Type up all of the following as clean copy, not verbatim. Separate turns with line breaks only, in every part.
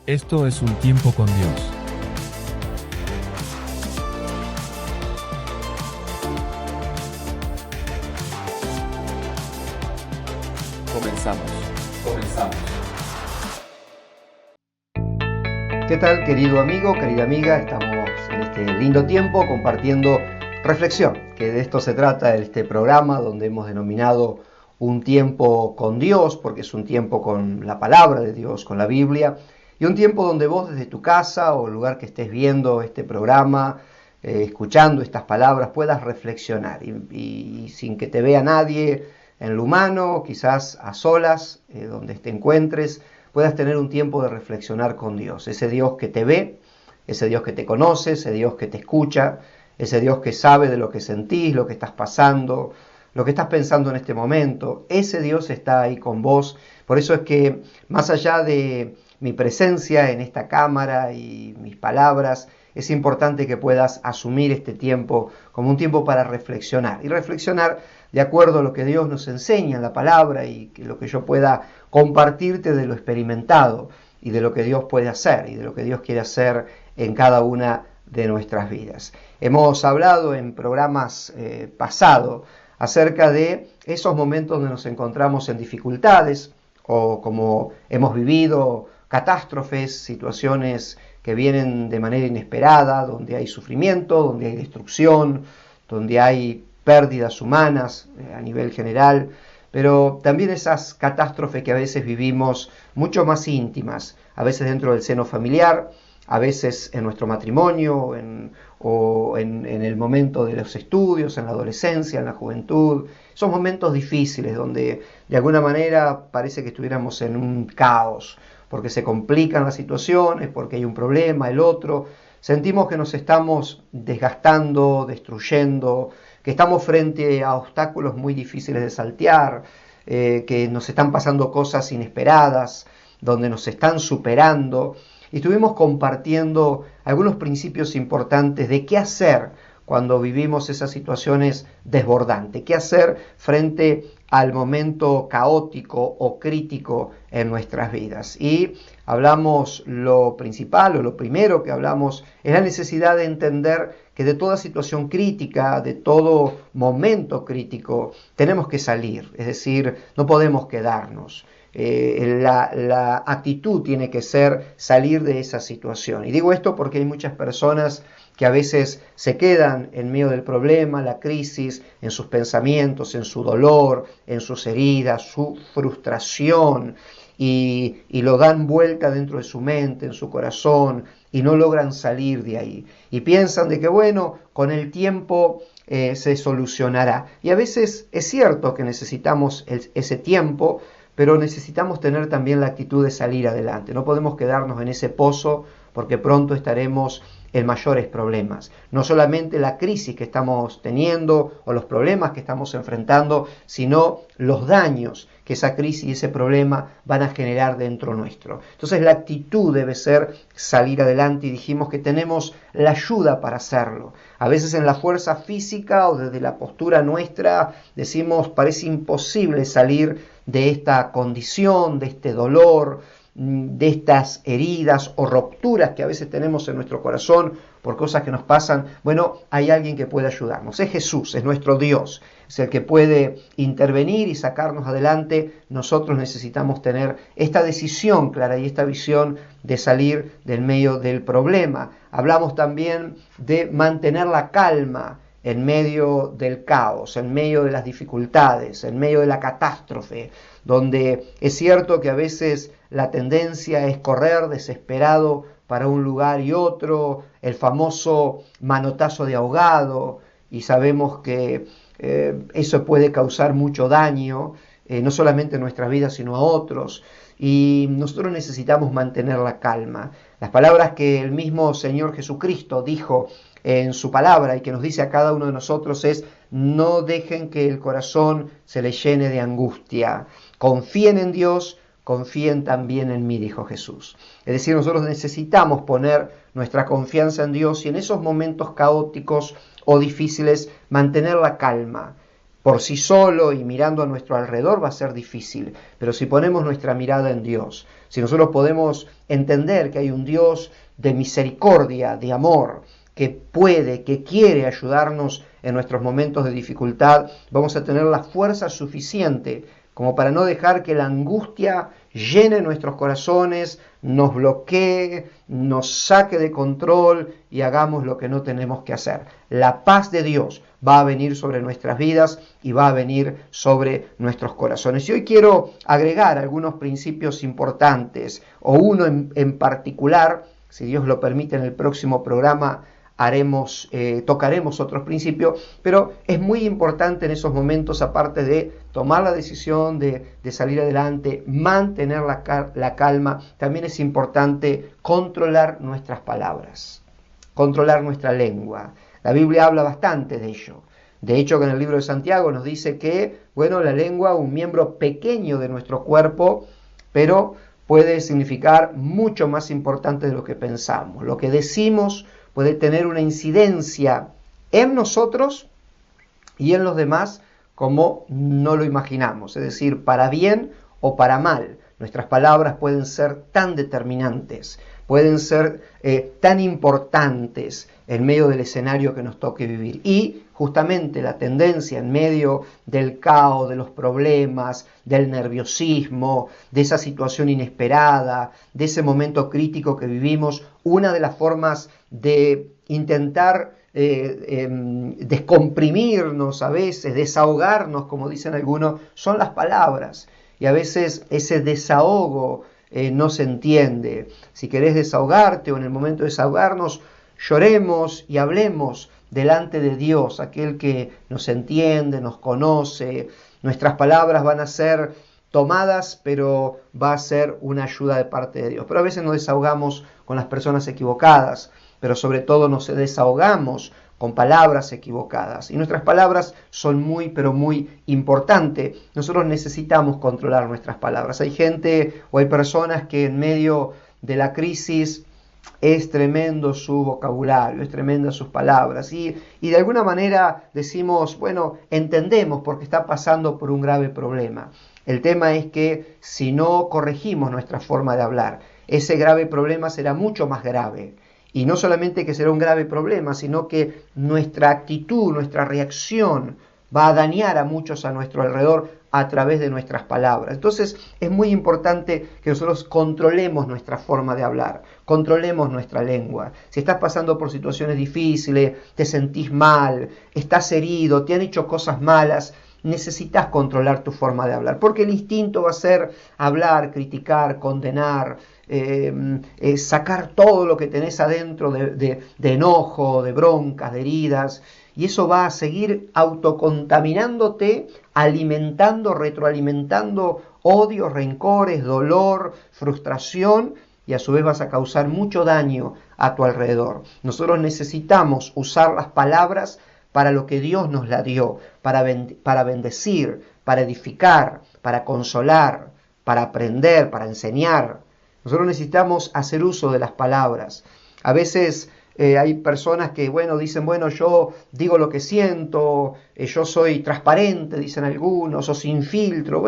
Esto es Un Tiempo con Dios.
Comenzamos. ¿Qué tal, querido amigo, querida amiga? Estamos en este lindo tiempo compartiendo reflexión, que de esto se trata este programa donde hemos denominado Un Tiempo con Dios, porque es un tiempo con la palabra de Dios, con la Biblia, y un tiempo donde vos desde tu casa o el lugar que estés viendo este programa, escuchando estas palabras, puedas reflexionar y sin que te vea nadie en lo humano, quizás a solas, donde te encuentres, puedas tener un tiempo de reflexionar con Dios. Ese Dios que te ve, ese Dios que te conoce, ese Dios que te escucha, ese Dios que sabe de lo que sentís, lo que estás pasando, lo que estás pensando en este momento. Ese Dios está ahí con vos. Por eso es que, más allá de mi presencia en esta cámara y mis palabras, es importante que puedas asumir este tiempo como un tiempo para reflexionar. Y reflexionar de acuerdo a lo que Dios nos enseña en la palabra y que lo que yo pueda compartirte de lo experimentado y de lo que Dios puede hacer y de lo que Dios quiere hacer en cada una de nuestras vidas. Hemos hablado en programas pasados acerca de esos momentos donde nos encontramos en dificultades o como hemos vivido catástrofes, situaciones que vienen de manera inesperada, donde hay sufrimiento, donde hay destrucción, donde hay pérdidas humanas a nivel general, pero también esas catástrofes que a veces vivimos mucho más íntimas, a veces dentro del seno familiar, a veces en nuestro matrimonio o en el momento de los estudios, en la adolescencia, en la juventud. Son momentos difíciles donde de alguna manera parece que estuviéramos en un caos, porque se complican las situaciones, porque hay un problema, el otro. Sentimos que nos estamos desgastando, destruyendo, que estamos frente a obstáculos muy difíciles de saltear, que nos están pasando cosas inesperadas, donde nos están superando. Y estuvimos compartiendo algunos principios importantes de qué hacer cuando vivimos esas situaciones desbordantes, qué hacer frente al momento caótico o crítico en nuestras vidas. Y hablamos lo principal o lo primero que hablamos es la necesidad de entender que de toda situación crítica, de todo momento crítico, tenemos que salir, es decir, no podemos quedarnos. La actitud tiene que ser salir de esa situación. Y digo esto porque hay muchas personas que a veces se quedan en medio del problema, la crisis, en sus pensamientos, en su dolor, en sus heridas, su frustración, y lo dan vuelta dentro de su mente, en su corazón, y no logran salir de ahí. Y piensan de que, bueno, con el tiempo se solucionará. Y a veces es cierto que necesitamos ese tiempo, pero necesitamos tener también la actitud de salir adelante. No podemos quedarnos en ese pozo porque pronto estaremos en mayores problemas. No solamente la crisis que estamos teniendo o los problemas que estamos enfrentando, sino los daños que esa crisis y ese problema van a generar dentro nuestro. Entonces la actitud debe ser salir adelante y dijimos que tenemos la ayuda para hacerlo. A veces en la fuerza física o desde la postura nuestra decimos parece imposible salir de esta condición, de este dolor, de estas heridas o rupturas que a veces tenemos en nuestro corazón por cosas que nos pasan. Bueno, hay alguien que puede ayudarnos. Es Jesús, es nuestro Dios, es el que puede intervenir y sacarnos adelante. Nosotros necesitamos tener esta decisión clara y esta visión de salir del medio del problema. Hablamos también de mantener la calma en medio del caos, en medio de las dificultades, en medio de la catástrofe, donde es cierto que a veces la tendencia es correr desesperado para un lugar y otro, el famoso manotazo de ahogado, y sabemos que eso puede causar mucho daño, no solamente en nuestras vidas, sino a otros, y nosotros necesitamos mantener la calma. Las palabras que el mismo Señor Jesucristo dijo en su palabra y que nos dice a cada uno de nosotros es: no dejen que el corazón se les llene de angustia, confíen en Dios, confíen también en mí, dijo Jesús. Es decir, nosotros necesitamos poner nuestra confianza en Dios y en esos momentos caóticos o difíciles mantener la calma, por sí solo y mirando a nuestro alrededor va a ser difícil, pero si ponemos nuestra mirada en Dios, si nosotros podemos entender que hay un Dios de misericordia, de amor, que puede, que quiere ayudarnos en nuestros momentos de dificultad, vamos a tener la fuerza suficiente como para no dejar que la angustia llene nuestros corazones, nos bloquee, nos saque de control y hagamos lo que no tenemos que hacer. La paz de Dios va a venir sobre nuestras vidas y va a venir sobre nuestros corazones. Y hoy quiero agregar algunos principios importantes, o uno en particular, si Dios lo permite en el próximo programa tocaremos otros principios, pero es muy importante en esos momentos, aparte de tomar la decisión de salir adelante, mantener la calma, también es importante controlar nuestras palabras, controlar nuestra lengua. La Biblia habla bastante de ello. De hecho, que en el libro de Santiago nos dice que, la lengua, un miembro pequeño de nuestro cuerpo, pero puede significar mucho más importante de lo que pensamos. Lo que decimos puede tener una incidencia en nosotros y en los demás como no lo imaginamos, es decir, para bien o para mal. Nuestras palabras pueden ser tan determinantes, pueden ser tan importantes en medio del escenario que nos toque vivir. Y justamente la tendencia en medio del caos, de los problemas, del nerviosismo, de esa situación inesperada, de ese momento crítico que vivimos, una de las formas de intentar descomprimirnos a veces, desahogarnos, como dicen algunos, son las palabras. Y a veces ese desahogo no se entiende. Si querés desahogarte o en el momento de desahogarnos, lloremos y hablemos delante de Dios, aquel que nos entiende, nos conoce. Nuestras palabras van a ser tomadas, pero va a ser una ayuda de parte de Dios. Pero a veces nos desahogamos con las personas equivocadas, pero sobre todo nos desahogamos con palabras equivocadas. Y nuestras palabras son muy, pero muy importantes. Nosotros necesitamos controlar nuestras palabras. Hay gente o hay personas que en medio de la crisis es tremendo su vocabulario, es tremenda sus palabras. Y de alguna manera decimos, entendemos porque está pasando por un grave problema. El tema es que si no corregimos nuestra forma de hablar, ese grave problema será mucho más grave. Y no solamente que será un grave problema, sino que nuestra actitud, nuestra reacción va a dañar a muchos a nuestro alrededor a través de nuestras palabras. Entonces es muy importante que nosotros controlemos nuestra forma de hablar, controlemos nuestra lengua. Si estás pasando por situaciones difíciles, te sentís mal, estás herido, te han hecho cosas malas, necesitas controlar tu forma de hablar, porque el instinto va a ser hablar, criticar, condenar, sacar todo lo que tenés adentro de enojo, de broncas, de heridas, y eso va a seguir autocontaminándote, alimentando, retroalimentando odio, rencores, dolor, frustración, y a su vez vas a causar mucho daño a tu alrededor. Nosotros necesitamos usar las palabras para lo que Dios nos la dio, para bendecir, para edificar, para consolar, para aprender, para enseñar. Nosotros necesitamos hacer uso de las palabras. A veces hay personas que, dicen, yo digo lo que siento, yo soy transparente, dicen algunos, o sin filtro.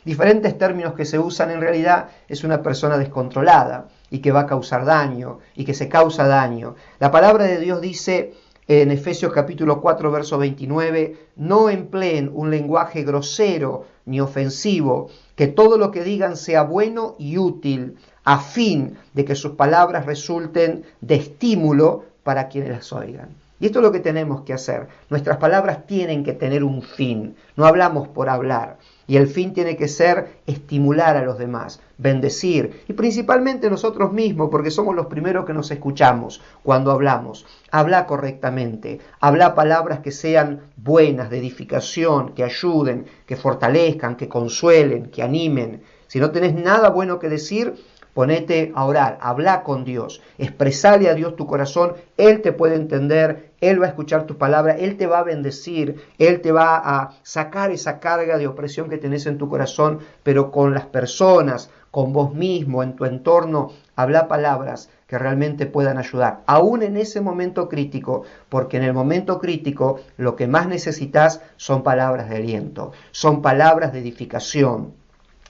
Diferentes términos que se usan. En realidad es una persona descontrolada y que va a causar daño y que se causa daño. La palabra de Dios dice en Efesios capítulo 4, verso 29, no empleen un lenguaje grosero ni ofensivo, que todo lo que digan sea bueno y útil, a fin de que sus palabras resulten de estímulo para quienes las oigan. Y esto es lo que tenemos que hacer. Nuestras palabras tienen que tener un fin. No hablamos por hablar. Y el fin tiene que ser estimular a los demás, bendecir. Y principalmente nosotros mismos, porque somos los primeros que nos escuchamos cuando hablamos. Habla correctamente. Habla palabras que sean buenas, de edificación, que ayuden, que fortalezcan, que consuelen, que animen. Si no tenés nada bueno que decir, ponete a orar, habla con Dios, expresale a Dios tu corazón, Él te puede entender, Él va a escuchar tus palabras, Él te va a bendecir, Él te va a sacar esa carga de opresión que tenés en tu corazón, pero con las personas, con vos mismo, en tu entorno, habla palabras que realmente puedan ayudar, aún en ese momento crítico, porque en el momento crítico lo que más necesitas son palabras de aliento, son palabras de edificación,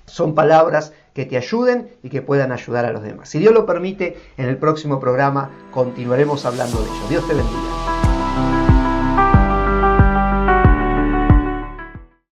son palabras que te ayuden y que puedan ayudar a los demás. Si Dios lo permite, en el próximo programa continuaremos hablando de ello. Dios te bendiga.